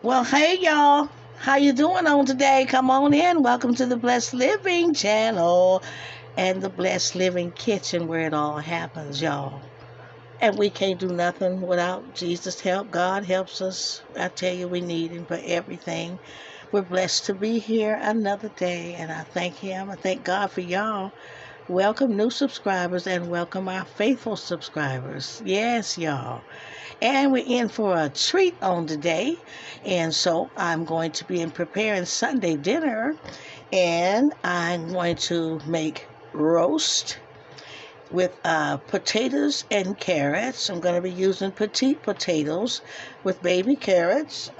Well, hey y'all. How you doing on today? Come on in. Welcome to the Blessed Living channel and the Blessed Living kitchen where it all happens, y'all. And we can't do nothing without Jesus' help. God helps us. I tell you, we need Him for everything. We're blessed to be here another day, and I thank Him. I thank God for y'all. Welcome new subscribers and welcome our faithful subscribers. Yes, y'all. And we're in for a treat on today. And so I'm going to be in preparing Sunday dinner. And I'm going to make roast with potatoes and carrots. I'm going to be using petite potatoes with baby carrots,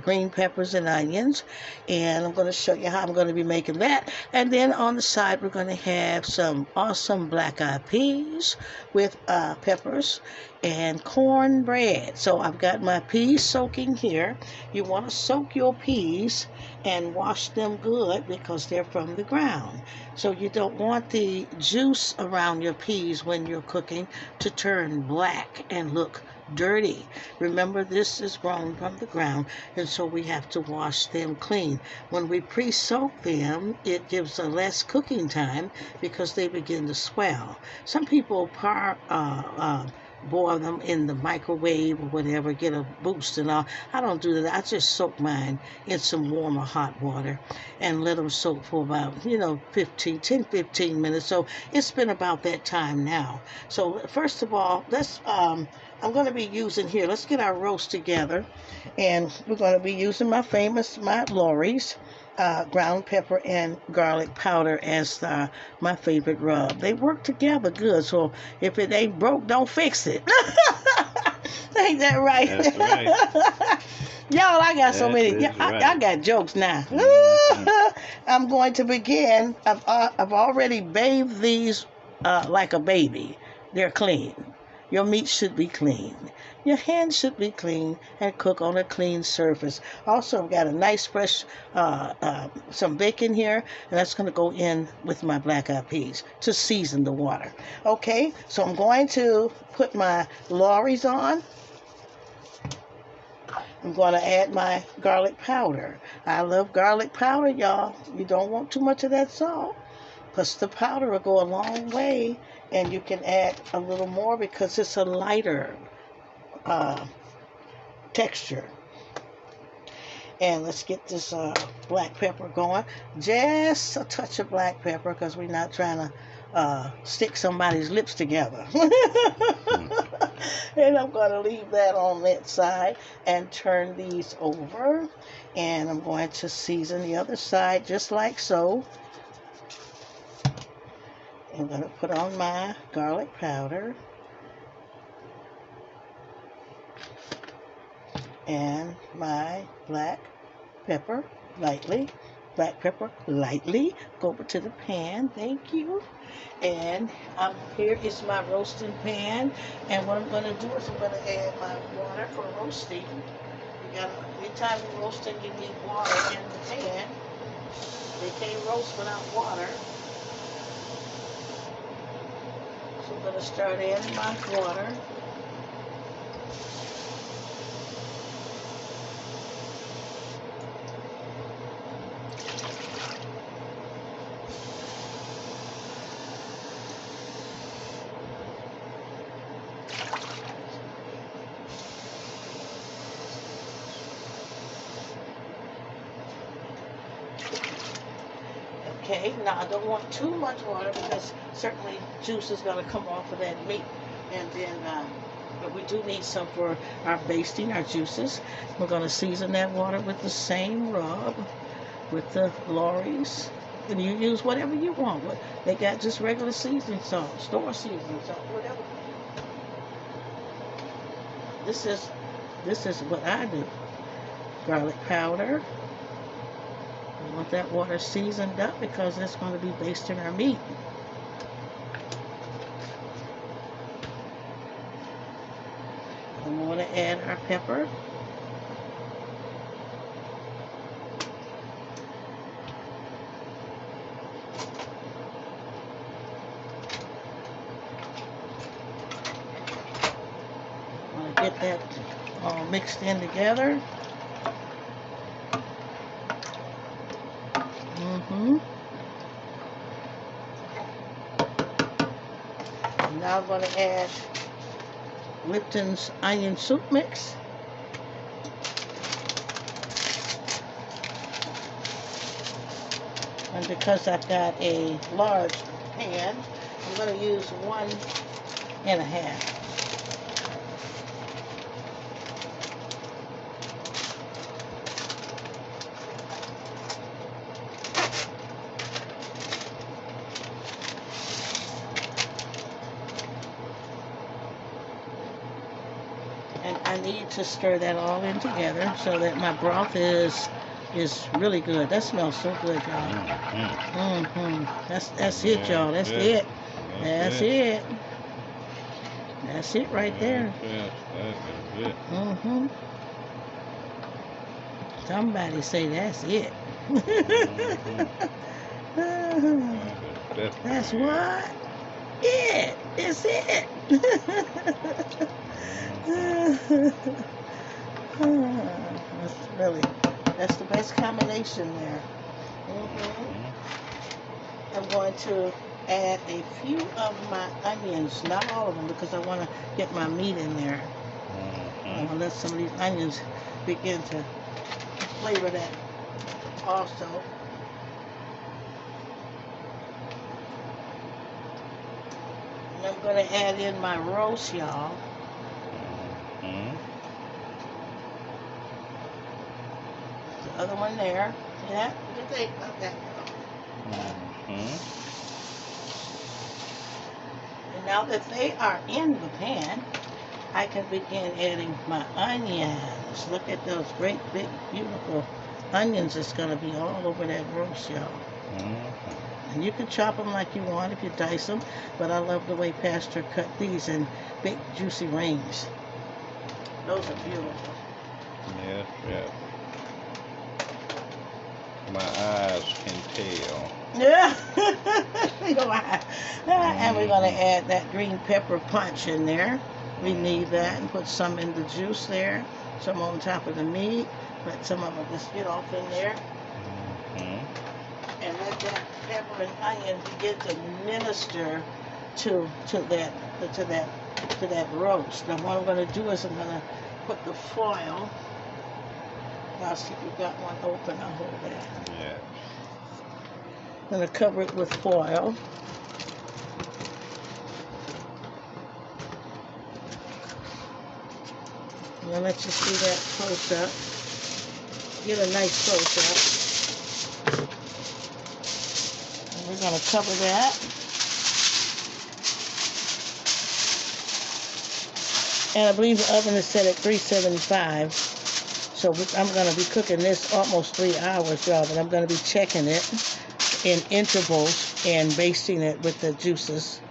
green peppers, and onions. And I'm going to show you how I'm going to be making that. And then on the side, we're going to have some awesome black-eyed peas with peppers and cornbread. So I've got my peas soaking here. You want to soak your peas and wash them good because they're from the ground. So you don't want the juice around your peas when you're cooking to turn black and look dirty. Remember, this is grown from the ground, and so we have to wash them clean. When we pre-soak them, it gives a less cooking time because they begin to swell. Some people boil them in the microwave or whatever, get a boost and all. I don't do that. I just soak mine in some warm or hot water and let them soak for about, 15 minutes. So it's been about that time now. So first of all, I'm going to be using here, let's get our roast together. And we're going to be using my Lori's ground pepper and garlic powder as my favorite rub. They work together good, so if it ain't broke, don't fix it. Ain't that right? That's right. Y'all, I got so That many. is I right. got jokes now. Mhm. I'm going to begin. I've already bathed these like a baby. They're clean. Your meat should be clean. Your hands should be clean and cook on a clean surface. Also, I've got a nice fresh, some bacon here, and that's going to go in with my black-eyed peas to season the water. Okay, so I'm going to put my Lorry's on. I'm going to add my garlic powder. I love garlic powder, y'all. You don't want too much of that salt because the powder will go a long way, and you can add a little more because it's a lighter uh, texture. And let's get this black pepper going. Just a touch of black pepper because we're not trying to stick somebody's lips together. And I'm going to leave that on that side and turn these over. And I'm going to season the other side just like so. I'm going to put on my garlic powder and my black pepper lightly. Black pepper lightly. Go over to the pan. Thank you. And here is my roasting pan. And what I'm going to do is I'm going to add my water for roasting. Anytime you're roasting, you need water in the pan. They can't roast without water. So I'm going to start adding my water. Okay, now I don't want too much water because certainly juice is going to come off of that meat. And then, but we do need some for our basting, our juices. We're going to season that water with the same rub, with the Lorry's. And you use whatever you want. They got just regular seasoning salt, store seasoning salt, whatever. This is what I do. Garlic powder. We want that water seasoned up because it's going to be basting our meat. And we want to add our pepper. Want to get that all mixed in together. Now I'm going to add Lipton's onion soup mix. And because I've got a large pan, I'm going to use 1.5. And I need to stir that all in together so that my broth is really good. That smells so good, y'all. That's it, y'all. That's it. That's it. That's it right there. Somebody say that's it. That's what? It. It's it. That's the best combination there. I'm going to add a few of my onions, not all of them, because I want to get my meat in there. I'm going to let some of these onions begin to flavor that also. And I'm going to add in my roast, y'all. The other one there. Yeah, you can take that. And now that they are in the pan, I can begin adding my onions. Look at those great, big, beautiful onions that's going to be all over that roast, y'all. And you can chop them like you want if you dice them, but I love the way Pastor cut these in big, juicy rings. Those are beautiful. Yes, yes. My eyes can tell. Yeah. And we're going to add that green pepper punch in there. We need that, and put some in the juice there, some on top of the meat. Let some of it just get off in there. And let that pepper and onion begin to minister to that roast. Now what I'm going to do is I'm going to put the foil. I'll see if we've got one open. I'll hold that. Yes. I'm going to cover it with foil. I'm going to let you see that close up. Get a nice close up. And we're going to cover that. And I believe the oven is set at 375. So I'm going to be cooking this almost 3 hours, y'all. But I'm going to be checking it in intervals and basting it with the juices.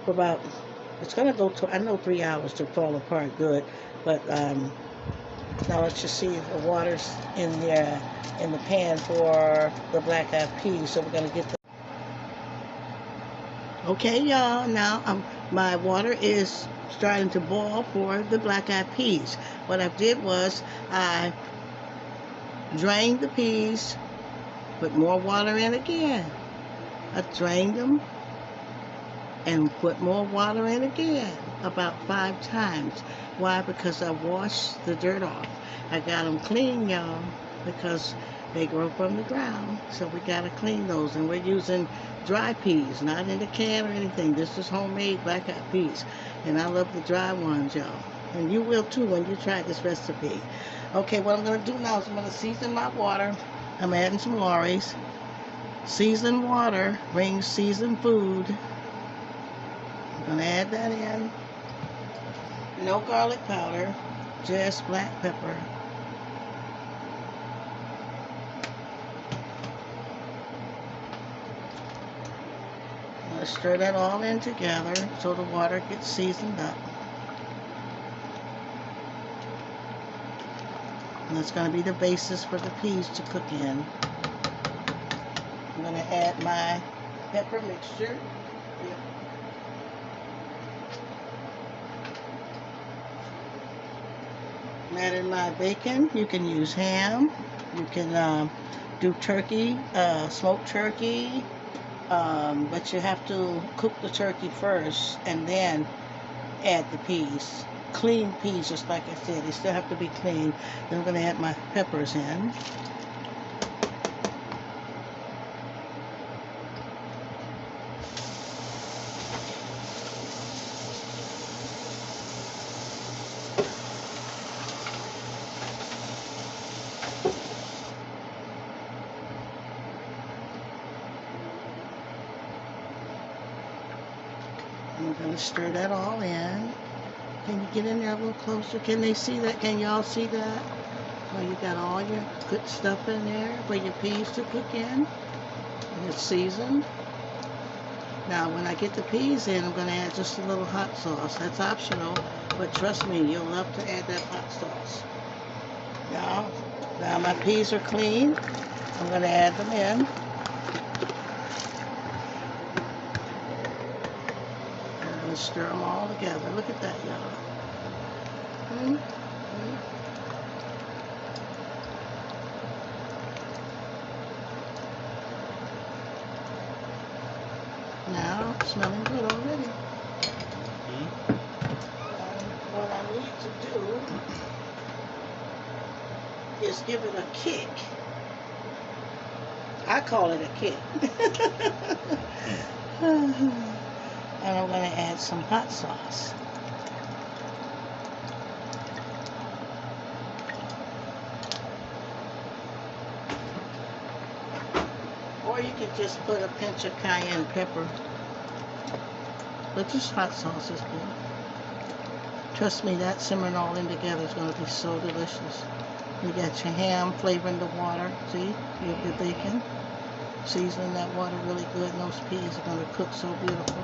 For about, it's going to go to, I know 3 hours to fall apart good, but now let's just see if the water's in the pan for the black-eyed peas. So we're going to get the, okay, y'all, now my water is starting to boil for the black-eyed peas. What I did was I drained the peas, put more water in again. I drained them and put more water in again, about 5 times. Why? Because I washed the dirt off. I got them clean, y'all, because they grow from the ground. So we got to clean those. And we're using dry peas, not in a can or anything. This is homemade black-eyed peas. And I love the dry ones, y'all. And you will too when you try this recipe. Okay, what I'm going to do now is I'm going to season my water. I'm adding some Lorry's. Seasoned water brings seasoned food. I'm gonna add that in. No garlic powder, just black pepper. I'm gonna stir that all in together so the water gets seasoned up. And that's gonna be the basis for the peas to cook in. I'm gonna add my pepper mixture. I'm adding my bacon. You can use ham. You can do turkey, smoked turkey, but you have to cook the turkey first and then add the peas. Clean peas, just like I said, they still have to be clean. Then I'm going to add my peppers in. I'm going to stir that all in. Can you get in there a little closer? Can they see that? Can y'all see that? So you got all your good stuff in there for your peas to cook in. And it's seasoned. Now when I get the peas in, I'm going to add just a little hot sauce. That's optional, but trust me, you'll love to add that hot sauce. Now my peas are clean. I'm going to add them in. I'm going to stir them all together. Look at that, y'all. Now, smelling good already. What I need to do is give it a kick. I call it a kick. And I'm going to add some hot sauce. Or you can just put a pinch of cayenne pepper. But just hot sauce is good. Trust me, that simmering all in together is going to be so delicious. You got your ham flavoring the water. See? You have your bacon. Seasoning that water really good. And those peas are going to cook so beautiful.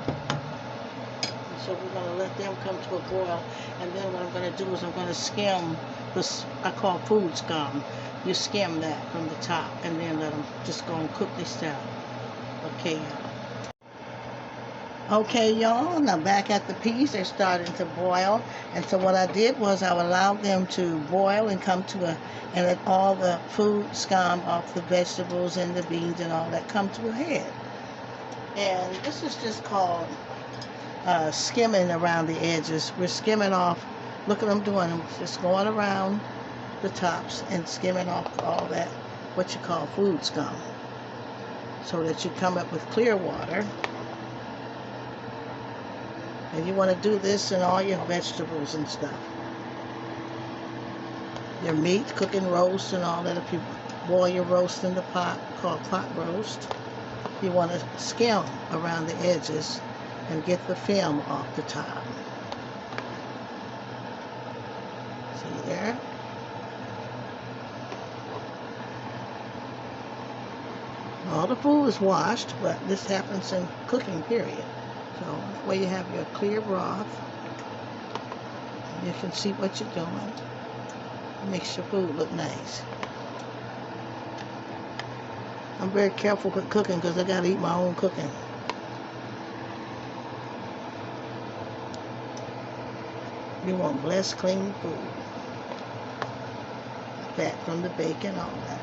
So we're going to let them come to a boil, and then what I'm going to do is I'm going to skim this, I call food scum. You skim that from the top and then let them just go and cook this out. Okay, y'all. Okay, y'all, now back at the peas, they're starting to boil, and so what I did was I allowed them to boil and come to and let all the food scum off the vegetables and the beans and all that come to a head. And this is just called skimming around the edges. We're skimming off. Look at them doing them. Just going around the tops and skimming off all that, what you call food scum, so that you come up with clear water. And you want to do this in all your vegetables and stuff. Your meat, cooking roast and all that. If you boil your roast in the pot, called pot roast, you want to skim around the edges and get the film off the top. See there? All the food is washed, but this happens in cooking, period. So that way you have your clear broth. You can see what you're doing. It makes your food look nice. I'm very careful with cooking because I got to eat my own cooking. You want blessed, clean food. Fat from the bacon, all that.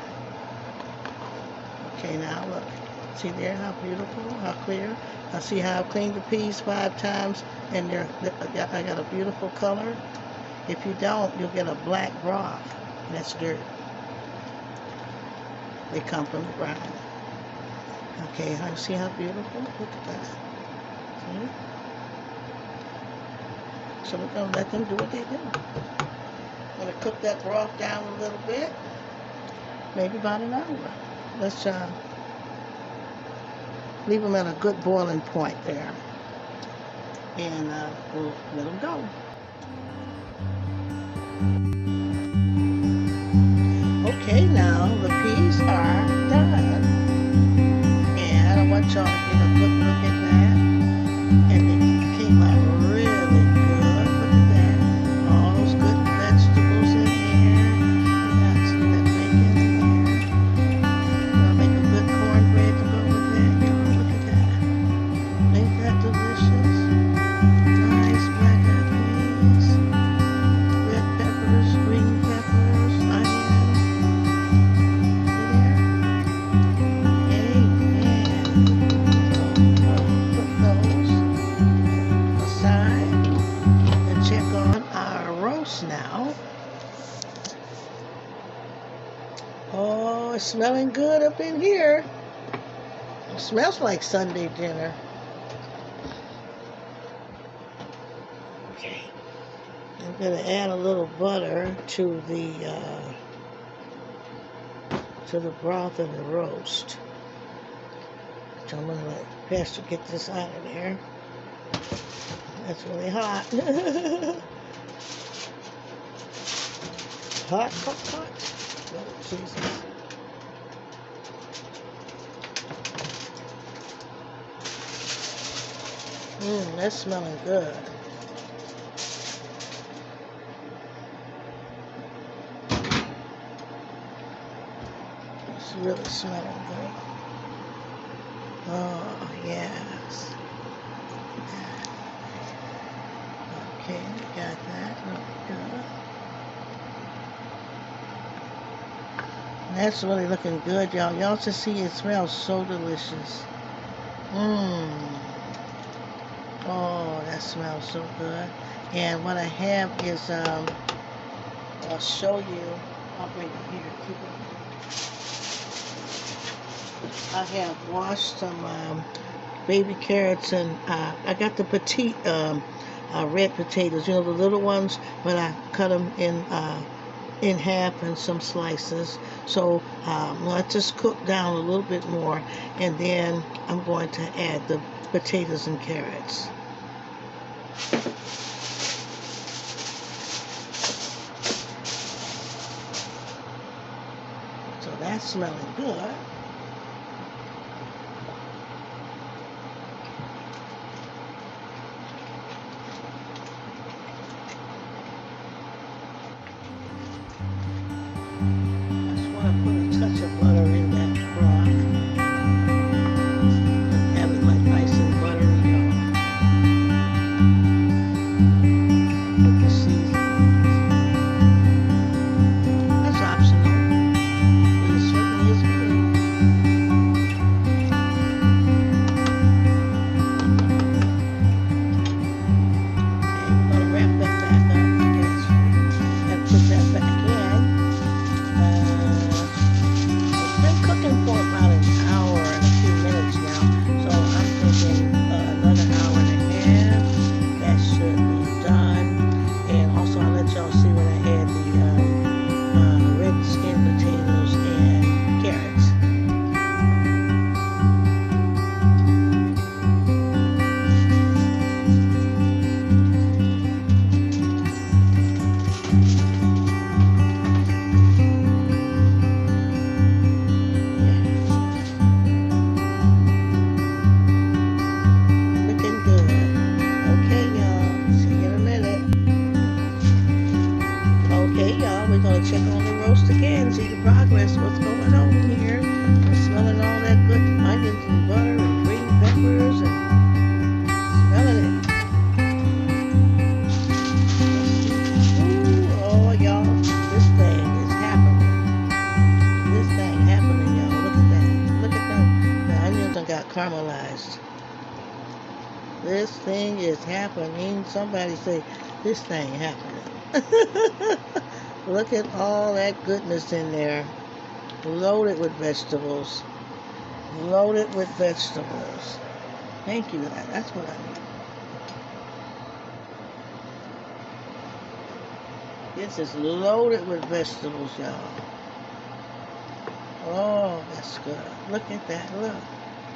Okay, now look. See there how beautiful, how clear? I see how I've cleaned the peas 5 times and I got a beautiful color. If you don't, you'll get a black broth. That's dirt. They come from the ground. Okay, see how beautiful? Look at that. See? So we're going to let them do what they do. I'm going to cook that broth down a little bit, maybe about an hour. Let's Leave them at a good boiling point there. And we'll let them go. Okay, now the peas are done. And I want y'all to get a good look at that. And it came out really good. Look at that. All those good vegetables in there. We got some of that bacon in there. Gonna make a good cornbread to go with that. Y'all look at that. Ain't that delicious? Nice black eyed peas, red peppers, green peppers, onion. Now, oh, it's smelling good up in here. It smells like Sunday dinner. Okay, I'm gonna add a little butter to the broth of the roast. So I'm gonna let Pastor get this out of there. That's really hot. Hot, hot, hot. Oh, Jesus. That's smelling good. It's really smelling good. Oh, yes. Okay, we got that. Really good. That's really looking good, y'all. Y'all should see it smells so delicious. Oh, that smells so good. And what I have is, I'll show you. I'll bring it here. Keep it. I have washed some baby carrots, and I got the petite red potatoes. You know, the little ones, but I cut them in half and some slices. So let this cook down a little bit more, and then I'm going to add the potatoes and carrots. So that's smelling good. Put a touch of butter in that broth and have it like nice and buttery, y'all. With the seasonings. That's optional, but it certainly is good. Okay, we're gonna wrap that back up and put that back in. Cooking for about an hour and a few minutes now, so I'm thinking another hour and a half. That should be done. And also, I'll let y'all see when I add the red skin potatoes and carrots. We're going to check on the roast again, see the progress, what's going on here. I'm smelling all that good onions and butter and green peppers and smelling it. Ooh, oh, y'all, this thing is happening. This thing happening, y'all. Look at that. Look at them. The onions done got caramelized. This thing is happening. Somebody say, this thing happening. Look at all that goodness in there. Loaded with vegetables. Loaded with vegetables. Thank you. That's what I need. This is loaded with vegetables, y'all. Oh, that's good. Look at that. Look.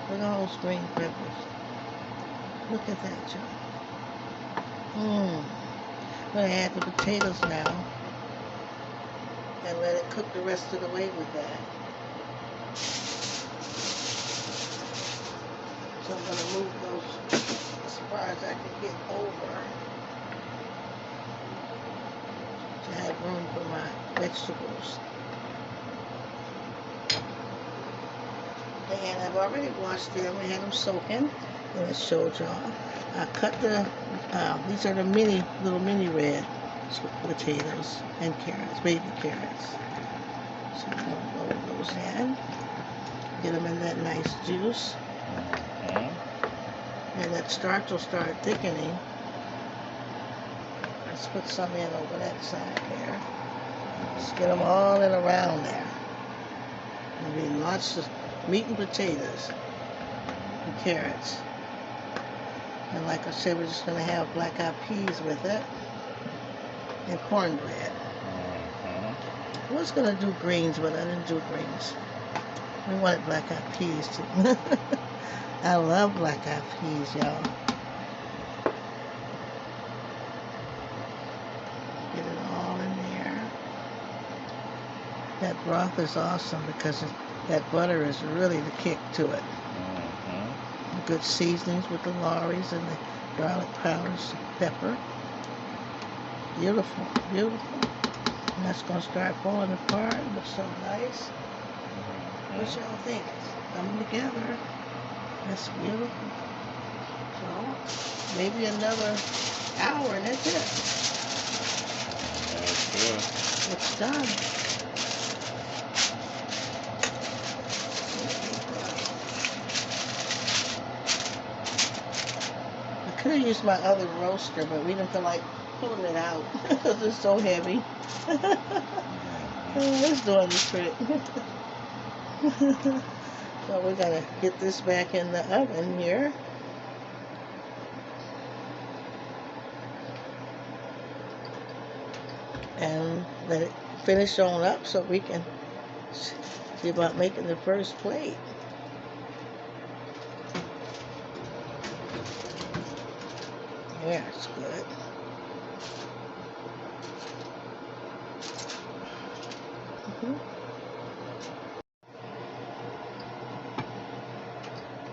Look at those green peppers. Look at that, y'all. I'm gonna add the potatoes now and let it cook the rest of the way with that. So I'm gonna move those as far as I can get over to have room for my vegetables. And I've already washed them. I had them soaking, and it showed y'all. I cut the, these are the little mini red potatoes and carrots, baby carrots. So I'm going to load those in, get them in that nice juice. And that starch will start thickening. Let's put some in over that side there. Just get them all in around there. There'll be lots of meat and potatoes and carrots. And like I said, we're just going to have black-eyed peas with it and cornbread. I was going to do greens, but I didn't do greens. We wanted black-eyed peas too. I love black-eyed peas, y'all. Get it all in there. That broth is awesome because that butter is really the kick to it. Good seasonings with the Lawry's and the garlic powders, pepper. Beautiful, beautiful. And that's going to start falling apart. It looks so nice. What y'all think? It's coming together. That's beautiful. So, maybe another hour and that's it. That's good. It's done. I could have used my other roaster, but we didn't feel like pulling it out because it's so heavy. It's doing the trick. So we're going to get this back in the oven here. And let it finish on up so we can see about making the first plate. Yeah, it's good.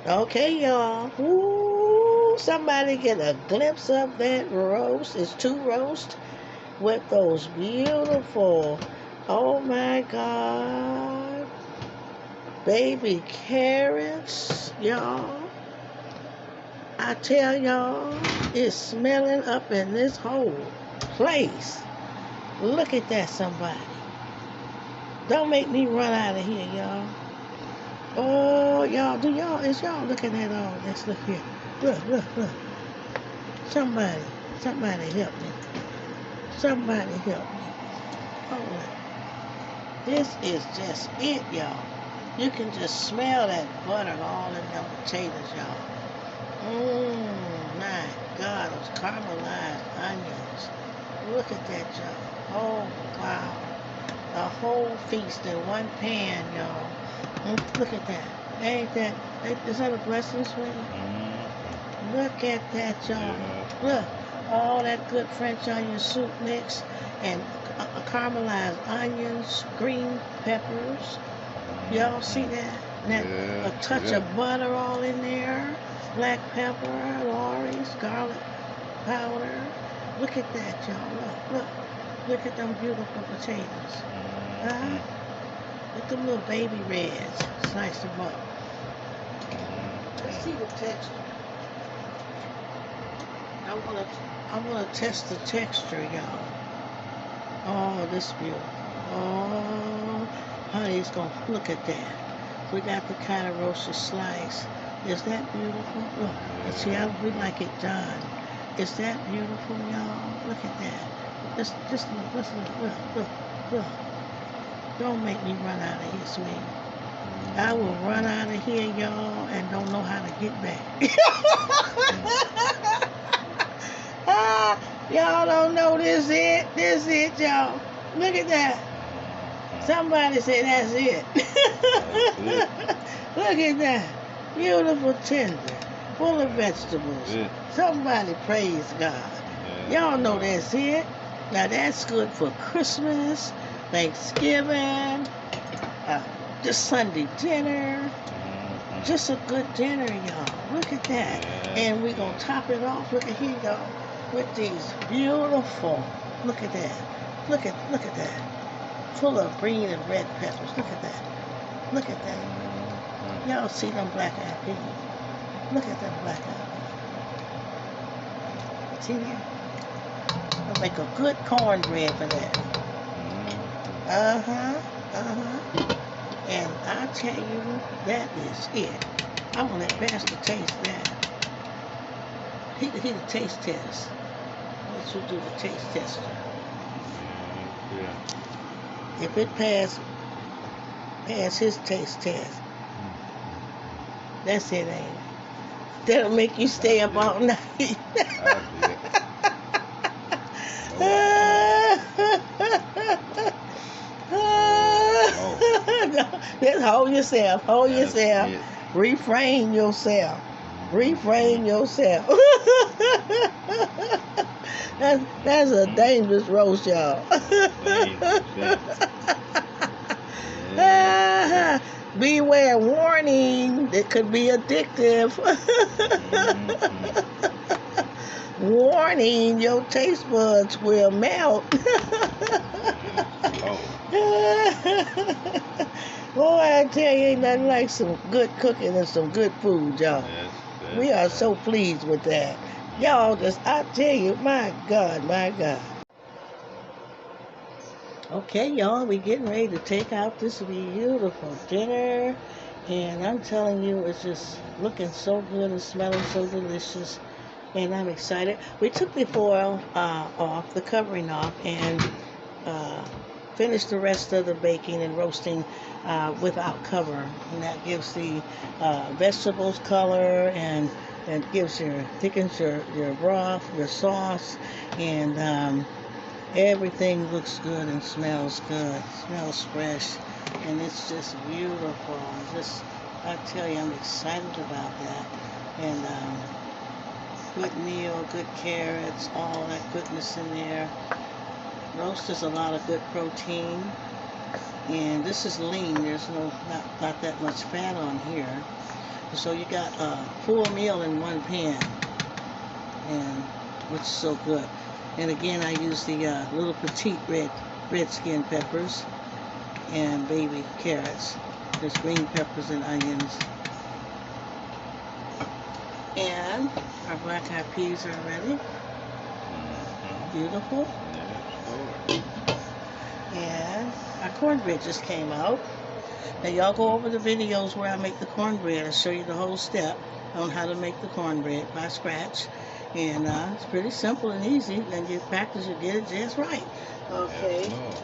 Okay, y'all. Ooh, somebody get a glimpse of that roast. It's two roasts with those beautiful, oh my God, baby carrots, y'all. I tell y'all, it's smelling up in this whole place. Look at that, somebody. Don't make me run out of here, y'all. Oh, y'all, is y'all looking at all this? Look here. Look. Somebody help me. Somebody help me. Oh, this is just it, y'all. You can just smell that butter all in them potatoes, y'all. My God, those caramelized onions. Look at that, y'all. Oh, wow. A whole feast in one pan, y'all. Look at that. Is that a blessing, sweetie? Look at that, y'all. Look, all that good French onion soup mix and caramelized onions, green peppers. Y'all see that? A touch of butter all in there. Black pepper, Lawry's, garlic powder. Look at that, y'all. Look. Look at them beautiful potatoes. Look at them little baby reds. Slice them up. Let's see the texture. I wanna test the texture, y'all. Oh, this is beautiful. Oh, honey, it's gonna look at that. We got the kind of roasted slice. Is that beautiful? Look, and see how we like it done. Is that beautiful, y'all? Look at that. Just look. Don't make me run out of here, sweetie. I will run out of here, y'all, and don't know how to get back. Y'all don't know this is it, y'all. Look at that. Somebody say that's it. Look at that. Beautiful, tender, full of vegetables. Good. Somebody praise God. Yes, Y'all know Lord. that's it. Now that's good for Christmas, Thanksgiving, uh, just Sunday dinner. Mhm. Just a good dinner, y'all. Look at that. Yes, And we're going to yes. top it off. Look at here, y'all. With these beautiful, look at that. Look at that. Full of green and red peppers. Look at that. Look at that. Mhm. Y'all see them black eyed peas. Look at them black eyed peas. See that? I'll make a good cornbread for that. Mhm. Uh-huh. Uh-huh. And I tell you, that is it. I'm going to let Pastor taste that. He the taste test. Let's do the taste tester. Yes, If it pass his taste test, that's it, ain't it? That'll make you stay up all night. yes. I did. No, I don't. No, just hold yourself. Hold That's yourself. it. Refrain yourself. Refrain yourself. That's a dangerous roast, y'all. Dangerous. Yes. Beware, warning. It could be addictive. Mhm. Warning, your taste buds will melt. Oh. Boy, I tell you, ain't nothing like some good cooking and some good food, y'all. Yes, We are so pleased with that. Y'all just, I tell you, my God, my God. Okay, y'all, we getting ready to take out this beautiful dinner. And I'm telling you, it's just looking so good and smelling so delicious. And I'm excited. We took the foil off, the covering off, and uh, finished the rest of the baking and roasting without cover. And that gives the vegetables color and thickens your broth, your sauce, and everything looks good and smells good. Smells fresh, and it's just beautiful. I tell you, I'm excited about that. And good meal, good carrots, all that goodness in there. Roast is a lot of good protein, and this is lean. There's not that much fat on here, so you got a full meal in one pan, and which is so good. And again, I use the little petite red skin peppers and baby carrots. There's green peppers and onions, and our black eyed peas are ready. Beautiful. Yes, Lord. And our cornbread just came out. Now y'all go over the videos where I make the cornbread. I show you the whole step on how to make the cornbread by scratch. And it's pretty simple and easy. And you practice, you get it just right. Okay. Yes, Lord.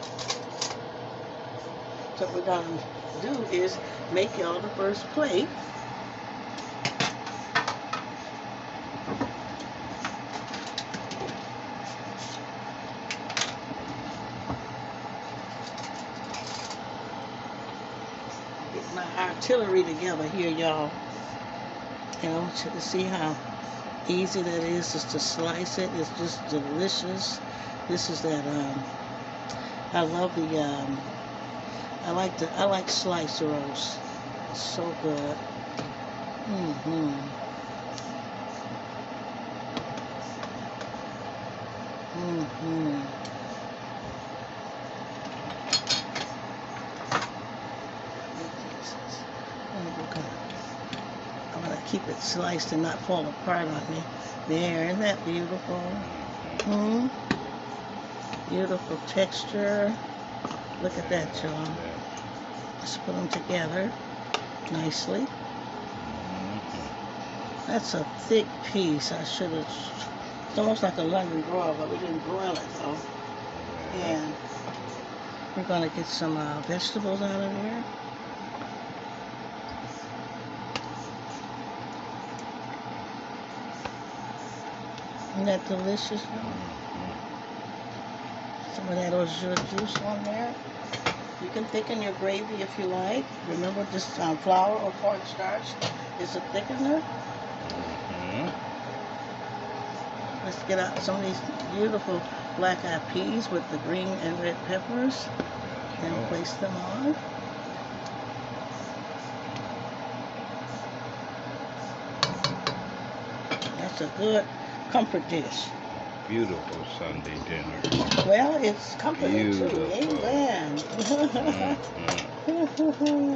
So what we're going to do is make y'all the first plate. Get my artillery together here, y'all. And I want you to see how easy that is just to slice it. It's just delicious. This is that I love the I like slice roast. It's so good. Mm-hmm. Mm-hmm. I'm gonna keep it sliced and not fall apart on me. There, isn't that beautiful? Hmm. Beautiful texture. Look at that, y'all. Let's put them together nicely. That's a thick piece. I should have. It's almost like a London broil, but we didn't broil it though. And we're gonna get some vegetables out of there. Isn't that delicious? Some of that au juice on there. You can thicken your gravy if you like. Remember, just flour or cornstarch. It's a thickener. Mm-hmm. Let's get out some of these beautiful black eyed peas with the green and red peppers and Oh, place them on. That's a good comfort dish. beautiful Sunday dinner. Well, it's comforting too. Beautiful. Amen. Mm-hmm.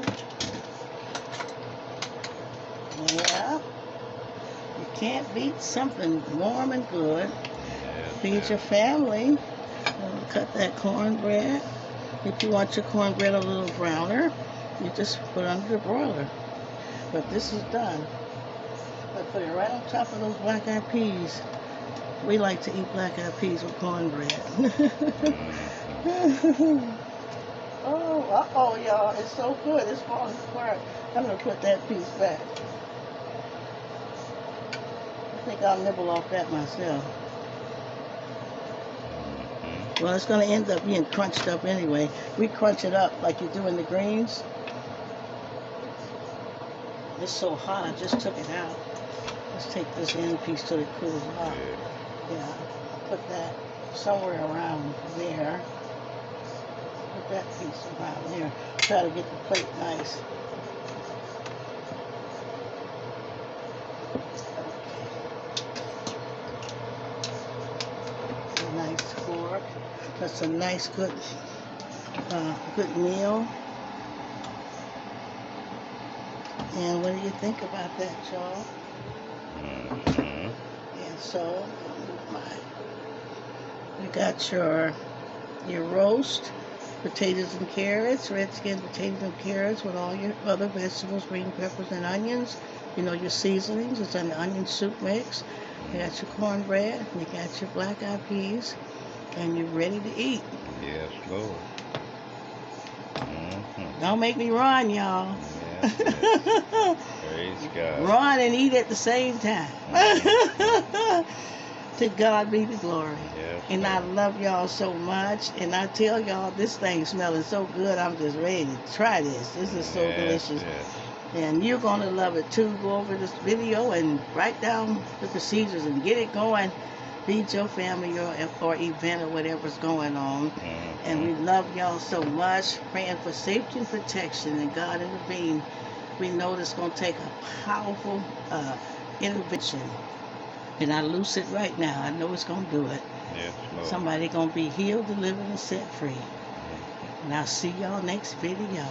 Yeah. You can't beat something warm and good. Yes, Feed your yes. family. Cut that cornbread. If you want your cornbread a little browner, you just put it under the broiler. But this is done. I put it right on top of those black eyed peas. We like to eat black eyed peas with cornbread. Mm-hmm. Oh, uh-oh, y'all. It's so good. It's falling apart. I'm going to put that piece back. I think I'll nibble off that myself. Mm-hmm. Well, it's going to end up being crunched up anyway. We crunch it up like you do in the greens. It's so hot, I just took it out. Let's take this end piece till it cools off. Good. Yeah, put that somewhere around there. Put that piece around there. Try to get the plate nice. A nice fork. That's a nice, good meal. And what do you think about that, y'all? Mm-hmm. And so, you got your roast, potatoes and carrots, red skin potatoes and carrots with all your other vegetables, green peppers and onions. You know your seasonings. It's an onion soup mix. You got your cornbread. You got your black eyed peas, and you're ready to eat. Yes, Lord. Mm-hmm. Don't make me run, y'all. Yes, yes. Praise God. Run and eat at the same time. Mm-hmm. To God be the glory. Yes, And I Lord. love y'all so much. And I tell y'all, this thing smelling so good. I'm just ready to try this. This is so Yes, delicious. yes. And you're going to love it too. Go over this video and write down the procedures and get it going. Feed your family or event or whatever's going on. And we Mm-hmm. love y'all so much. Praying for safety and protection and God intervene. We know this going to take a powerful intervention. And I loose it right now. I know it's going to do it. Yes, Lord. Somebody going to be healed, delivered, and set free. Mm-hmm. And I'll see y'all next video.